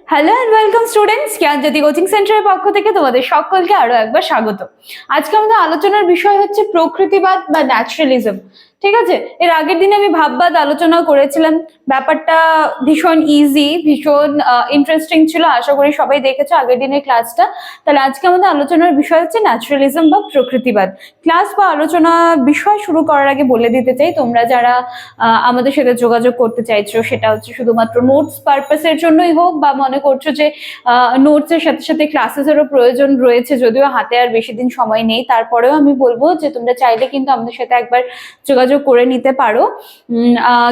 Hello and welcome students, Gyanjyoti coaching সেন্টারের পক্ষ থেকে তোমাদের সকলকে আরো একবার স্বাগত। আজকে আমাদের আলোচনার বিষয় হচ্ছে প্রকৃতিবাদ বা ন্যাচারালিজম। ঠিক আছে, এর আগের দিনে আমি ভাববাদ আলোচনা করেছিলাম। ব্যাপারটা ভীষণ ইজি, ভীষণ ইন্টারেস্টিং ছিল। আশা করি সবাই দেখেছো আগের দিনের ক্লাসটা। তাহলে আজকে আমাদের আলোচনার বিষয় হচ্ছে ন্যাচারালিজম বা প্রকৃতিবাদ। ক্লাস বা আলোচনা বিষয় শুরু করার আগে বলে দিতে চাই, তোমরা যারা আমাদের সাথে যোগাযোগ করতে চাইছো, সেটা হচ্ছে শুধুমাত্র নোটস পারপাসের জন্যই হোক, বা মনে করছো যে নোটসের সাথে সাথে ক্লাসেসেরও প্রয়োজন রয়েছে, যদিও হাতে আর বেশি দিন সময় নেই, তারপরেও আমি বলবো যে তোমরা চাইলে কিন্তু আমাদের সাথে একবার যোগাযোগ করে নিতে পারো।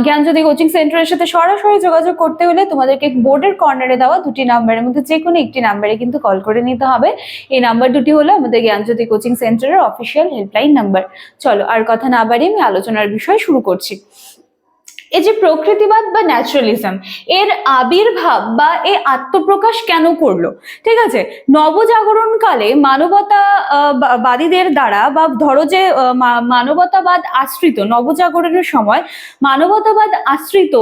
জ্ঞানজ্যোতি কোচিং সেন্টারের সাথে সরাসরি যোগাযোগ করতে হলে তোমাদেরকে বোর্ডের কর্নারে দেওয়া দুটি নাম্বারের মধ্যে যে কোনো একটি নাম্বারে কিন্তু কল করে নিতে হবে। এই নাম্বার দুটি হলো আমাদের জ্ঞানজ্যোতি কোচিং সেন্টারের অফিসিয়াল হেল্পলাইন নাম্বার। চলো আর কথা না বাড়িয়ে আমি আলোচনার বিষয় শুরু করছি। এই যে প্রকৃতিবাদ বা ন্যাচারালিজম, এর আবির্ভাব বা এর আত্মপ্রকাশ কেন করলো? ঠিক আছে, নবজাগরণ কালে মানবতাবাদীদের দ্বারা, বা ধরো যে মানবতাবাদ আশ্রিত নবজাগরণের সময় মানবতাবাদ আশ্রিত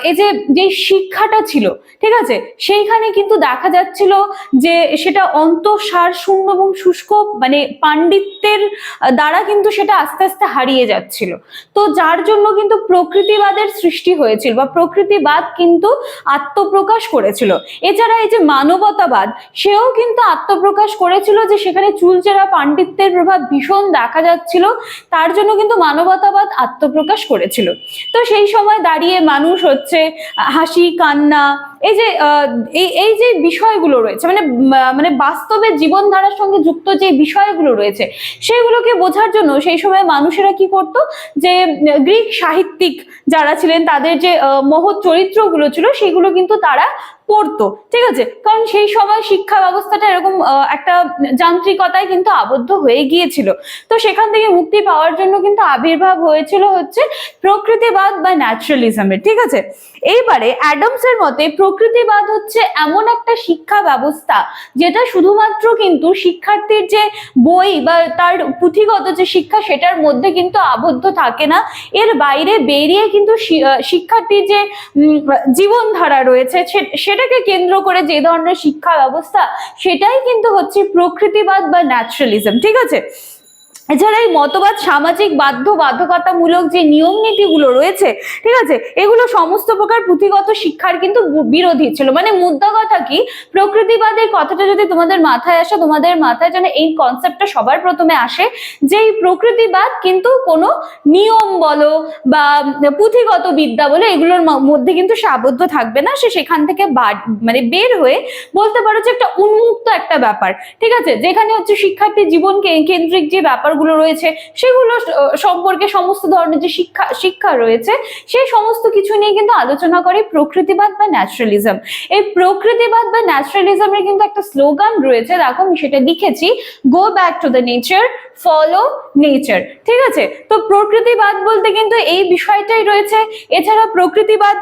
এই যে শিক্ষাটা ছিল, ঠিক আছে, সেইখানে কিন্তু দেখা যাচ্ছিল যে সেটা অন্তঃসার শূন্য এবং শুষ্ক, মানে পাণ্ডিত্যের দ্বারা কিন্তু সেটা আস্তে আস্তে হারিয়ে যাচ্ছিল। তো যার জন্য কিন্তু প্রকৃতিবাদের সৃষ্টি হয়েছিল, বা প্রকৃতিবাদ কিন্তু আত্মপ্রকাশ করেছিল। এছাড়া এই যে মানবতাবাদ, সেও কিন্তু আত্মপ্রকাশ করেছিল, যে সেখানে চুলচেরা পাণ্ডিত্যের প্রভাব ভীষণ দেখা যাচ্ছিল, তার জন্য কিন্তু মানবতাবাদ আত্মপ্রকাশ করেছিল। তো সেই সময় দাঁড়িয়ে মানুষ হচ্ছে হাসি কান্না, এই যে এই যে বিষয়গুলো রয়েছে, মানে বাস্তবের জীবনধারার সঙ্গে যুক্ত যে বিষয়গুলো রয়েছে, সেগুলোকে বোঝার জন্য সেই সময় মানুষেরা কি করতো, যে গ্রিক সাহিত্যিক যারা ছিলেন তাদের যে মহৎ চরিত্রগুলো ছিল, সেগুলো কিন্তু তারা পড়তো। ঠিক আছে, কারণ সেই সময় শিক্ষা ব্যবস্থাটা এরকম একটা যান্ত্রিকতায় কিন্তু আবদ্ধ হয়ে গিয়েছিল। তো সেখান থেকে মুক্তি পাওয়ার জন্য কিন্তু আবির্ভাব হয়েছিল হচ্ছে প্রকৃতিবাদ বা ন্যাচারালিজমের। ঠিক আছে, এইবারে অ্যাডামসের মতে প্রকৃতিবাদ হচ্ছে এমন একটা শিক্ষা ব্যবস্থা যেটা শুধুমাত্র কিন্তু শিক্ষার্থীর যে বই বা তার পুঁথিগত যে শিক্ষা, সেটার মধ্যে কিন্তু আবদ্ধ থাকে না। এর বাইরে বেরিয়ে কিন্তু শিক্ষার্থীর যে জীবনধারা রয়েছে, সেটাকে কেন্দ্র করে যে ধরনের শিক্ষা ব্যবস্থা, সেটাই কিন্তু হচ্ছে প্রকৃতিবাদ বা ন্যাচারালিজম। ঠিক আছে, এছাড়া এই মতবাদ সামাজিক বাধ্যবাধকতামূলক যে নিয়ম নীতিগুলো রয়েছে, ঠিক আছে, এগুলো সমস্ত প্রকার পুঁথিগত শিক্ষার কিন্তু বিরোধী ছিল। মানে মুদ্রা কথা কি, প্রকৃতিবাদের কথাটা যদি তোমাদের মাথায় আসে, তোমাদের মাথায় যেন এই কনসেপ্টটা সবার প্রথমে আসে, যে এই প্রকৃতিবাদ কিন্তু কোনো নিয়ম বলো বা পুঁথিগত বিদ্যা বলে এগুলোর মধ্যে কিন্তু সে আবদ্ধ থাকবে না। সে সেখান থেকে মানে বের হয়ে বলতে পারো যে একটা উন্মুক্ত একটা ব্যাপার। ঠিক আছে, যেখানে হচ্ছে শিক্ষার্থী জীবন কেন্দ্রিক যে ব্যাপারগুলো রয়েছে, সেগুলো সম্পর্কে সমস্ত ধরনের যে শিক্ষা রয়েছে, সেই সমস্ত কিছু নিয়ে কিন্তু আলোচনা করে প্রকৃতিবাদ বা ন্যাচারালিজম। এই প্রকৃতিবাদ বা ন্যাচারালিজমের কিন্তু একটা স্লোগান রয়েছে, দেখো আমি সেটা লিখেছি, go back to the nature, follow nature. ঠিক আছে, তো প্রকৃতিবাদ বলতে কিন্তু এই বিষয়টাই রয়েছে। এছাড়া প্রকৃতিবাদ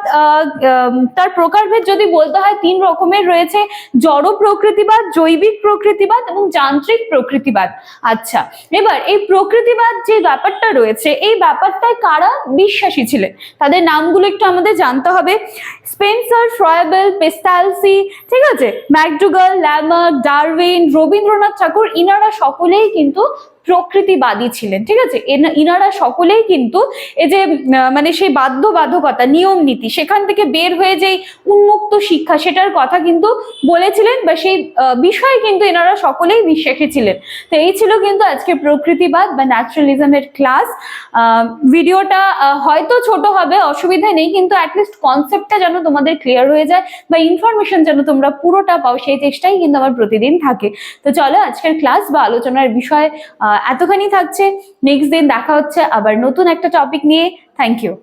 তার প্রকারভেদ যদি বলতে হয়, তিন রকমের রয়েছে: জড় প্রকৃতিবাদ, জৈবিক প্রকৃতিবাদ এবং যান্ত্রিক প্রকৃতিবাদ। আচ্ছা, এবার এই প্রকৃতিবাদ যে ব্যাপারটা রয়েছে, এই ব্যাপারটায় কারা বিশ্বাসী ছিলেন, তাদের নামগুলো একটু আমাদের জানতে হবে। স্পেন্সার, ফ্রয়েবেল, পেস্টালসি, ঠিক আছে, ম্যাকডুগাল, ল্যামার্ক, ডারউইন, রবীন্দ্রনাথ ঠাকুর, ইনারা সকলেই কিন্তু প্রকৃতিবাদী ছিলেন। ঠিক আছে, ইনারা সকলেই কিন্তু এই যে মানে সেই বাধ্যবাধকতা নিয়ম নীতি, সেখান থেকে বের হয়ে যে উন্মুক্ত শিক্ষা, সেটার কথা কিন্তু বলেছিলেন, বা সেই বিষয়ে কিন্তু এনারা সকলেই বিশ্বাসী ছিলেন। তো এই ছিল কিন্তু আজকে প্রকৃতিবাদ বা ন্যাচারালিজমের ক্লাস। ভিডিওটা হয়তো ছোট হবে, অসুবিধা নেই, কিন্তু অ্যাটলিস্ট কনসেপ্টটা যেন তোমাদের ক্লিয়ার হয়ে যায়, বা ইনফরমেশন যেন তোমরা পুরোটা পাও, সেই চেষ্টাই কিন্তু আমার প্রতিদিন থাকে। তো চলো আজকের ক্লাস বা আলোচনার বিষয় এতখানি থাকছে। নেক্সট দিন দেখা হচ্ছে আবার নতুন একটা টপিক নিয়ে। Thank you.